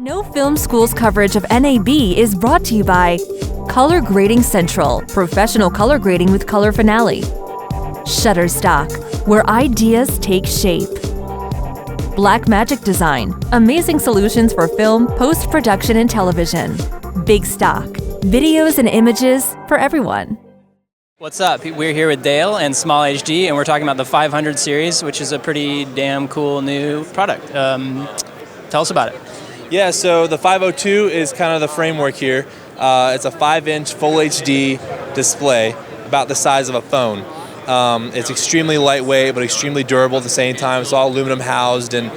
No Film School's coverage of NAB is brought to you by Color Grading Central, professional color grading with color finale. Shutterstock, where ideas take shape. Black Magic Design, amazing solutions for film, post-production, and television. Big Stock, videos and images for everyone. What's up? We're here with Dale and SmallHD, and we're talking about the 500 series, which is a pretty damn cool new product. Tell us about it. Yeah, so the 502 is kind of the framework here. It's a 5-inch full HD display, about the size of a phone. It's extremely lightweight, but extremely durable at the same time. It's all aluminum housed and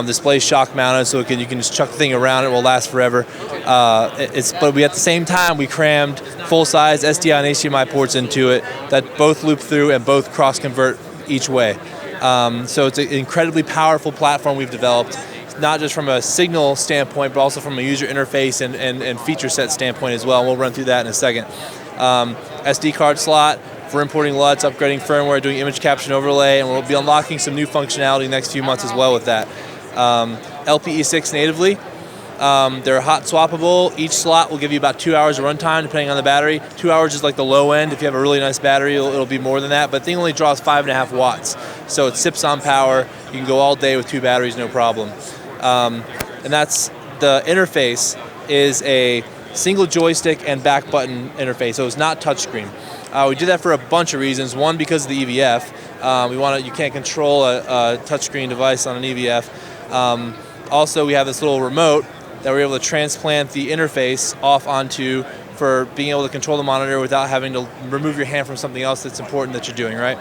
display shock mounted, so you can just chuck the thing around. It will last forever. But at the same time, we crammed full-size SDI and HDMI ports into it that both loop through and both cross-convert each way. So it's an incredibly powerful platform we've developed, not just from a signal standpoint, but also from a user interface and feature set standpoint as well. We'll run through that in a second. SD card slot for importing LUTs, upgrading firmware, doing image capture and overlay, and we'll be unlocking some new functionality in the next few months as well with that. LPE6 natively. They're hot swappable. Each slot will give you about 2 hours of runtime depending on the battery. 2 hours is like the low end. If you have a really nice battery, it'll be more than that, but the thing only draws 5.5 watts. So it sips on power. You can go all day with 2 batteries, no problem. And that's the interface is a single joystick and back button interface, so it's not touchscreen. We did that for a bunch of reasons. One, because of the EVF. You can't control a touchscreen device on an EVF. Also, we have this little remote that we're able to transplant the interface off onto for being able to control the monitor without having to remove your hand from something else that's important that you're doing, right?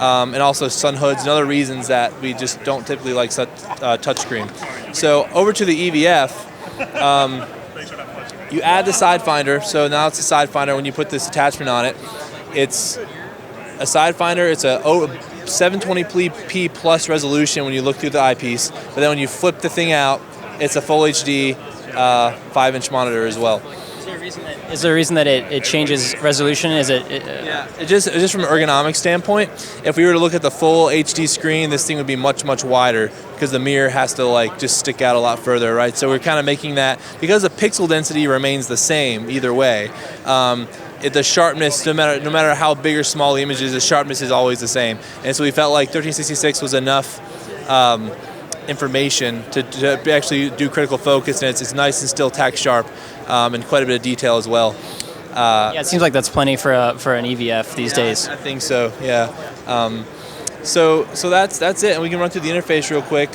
And also sun hoods and other reasons that we just don't typically like touchscreen. So over to the EVF, you add the Sidefinder. So now it's a Sidefinder when you put this attachment on it. It's a Sidefinder. It's a 720p plus resolution when you look through the eyepiece. But then when you flip the thing out, it's a full HD 5-inch monitor as well. Is there a reason that it changes resolution? Yeah, just from an ergonomic standpoint, if we were to look at the full HD screen, this thing would be much, much wider because the mirror has to just stick out a lot further, right? So we're kind of making that, because the pixel density remains the same either way, the sharpness, no matter how big or small the image is, the sharpness is always the same. And so we felt like 1366 was enough information to actually do critical focus, and it's nice and still tack sharp and quite a bit of detail as well. Yeah, it seems like that's plenty for an EVF these days. I think so. Yeah. So that's it, and we can run through the interface real quick.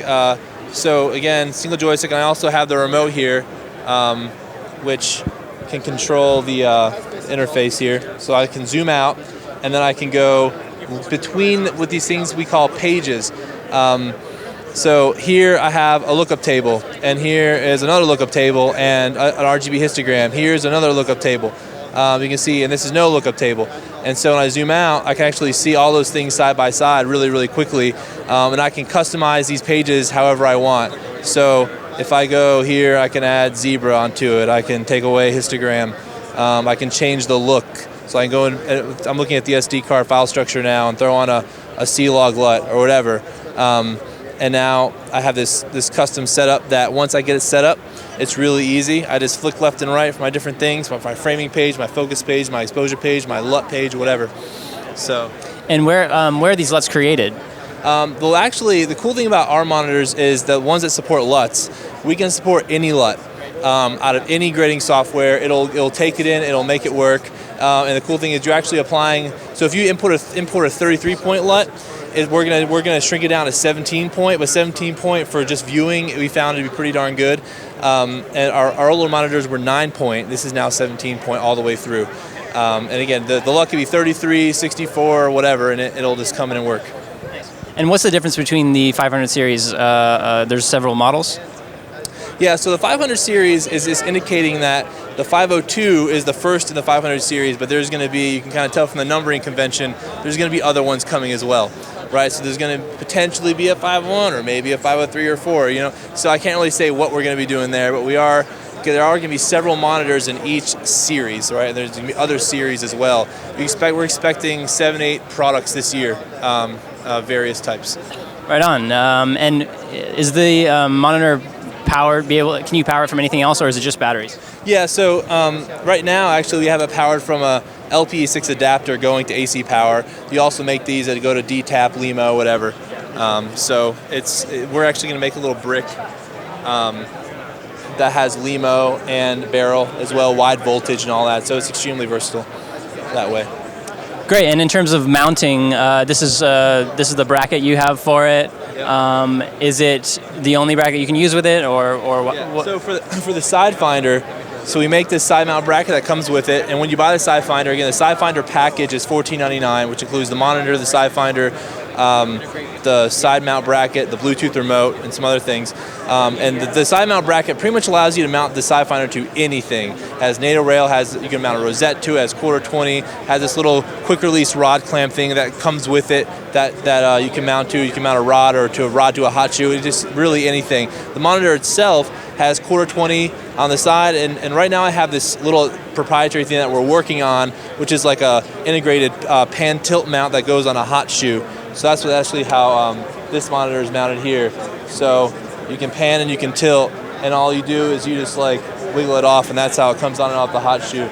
So again, single joystick, and I also have the remote here, which can control the interface here. So I can zoom out, and then I can go between with these things we call pages. So here I have a lookup table, and here is another lookup table and an RGB histogram. Here's another lookup table. You can see, and this is no lookup table. And so when I zoom out, I can actually see all those things side by side really, really quickly, and I can customize these pages however I want. So if I go here, I can add zebra onto it. I can take away histogram. I can change the look. So I can go in, I'm looking at the SD card file structure now and throw on a C-Log LUT or whatever. And now I have this custom setup that once I get it set up, it's really easy. I just flick left and right for my different things, my framing page, my focus page, my exposure page, my LUT page, whatever. So. And where are these LUTs created? Well, actually, the cool thing about our monitors is the ones that support LUTs, we can support any LUT out of any grading software. It'll take it in, it'll make it work. And the cool thing is you're actually applying. So if you import a 33-point LUT, we're gonna shrink it down to 17-point, but 17-point for just viewing, we found it to be pretty darn good. And our older monitors were 9-point. This is now 17-point all the way through. And again, the LUT could be 33, 64, whatever, and it'll just come in and work. And what's the difference between the 500 series? There's several models. Yeah, so the 500 series is indicating that the 502 is the first in the 500 series, but there's going to be, you can kind of tell from the numbering convention, there's going to be other ones coming as well, right? So there's going to potentially be a 501 or maybe a 503 or 4, you know. So I can't really say what we're going to be doing there, but there are going to be several monitors in each series, right? There's going to be other series as well. We're expecting 7-8 products this year, various types. Right on. And is the monitor Can you power it from anything else, or is it just batteries? Yeah, so right now, actually, we have it powered from a LPE6 adapter going to AC power. You also make these that go to DTAP, LEMO, whatever. So we're actually going to make a little brick that has LEMO and barrel as well, wide voltage and all that. So it's extremely versatile that way. Great. And in terms of mounting, this is the bracket you have for it. Is it the only bracket you can use with it, or what? Yeah. So for the Sidefinder, so we make this side mount bracket that comes with it, and when you buy the Sidefinder, again, the Sidefinder package is $14.99, which includes the monitor, the Sidefinder, the side mount bracket, the Bluetooth remote, and some other things. And the side mount bracket pretty much allows you to mount the Sidefinder to anything. Has NATO rail, you can mount a rosette to it, has quarter 20, has this little quick release rod clamp thing that comes with it that you can mount to. You can mount a rod to a hot shoe. It's just really anything. The monitor itself has quarter 20 on the side, and right now I have this little proprietary thing that we're working on, which is like a integrated pan tilt mount that goes on a hot shoe. So that's actually how this monitor is mounted here. So you can pan and you can tilt, and all you do is you just like wiggle it off, and that's how it comes on and off the hot shoe.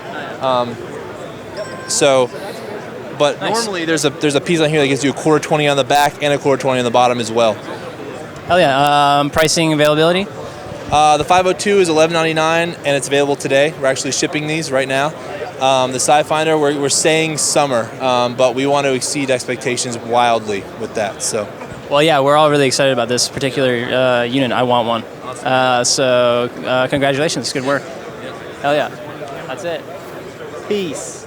But nice. Normally there's a piece on here that gives you a quarter 20 on the back and a quarter 20 on the bottom as well. Hell yeah. Pricing, availability? The 502 is $11.99, and it's available today. We're actually shipping these right now. The Sidefinder, we're saying summer, but we want to exceed expectations wildly with that. So. Well, yeah, we're all really excited about this particular unit. I want one. Awesome. So congratulations. Good work. Hell yeah. That's it. Peace.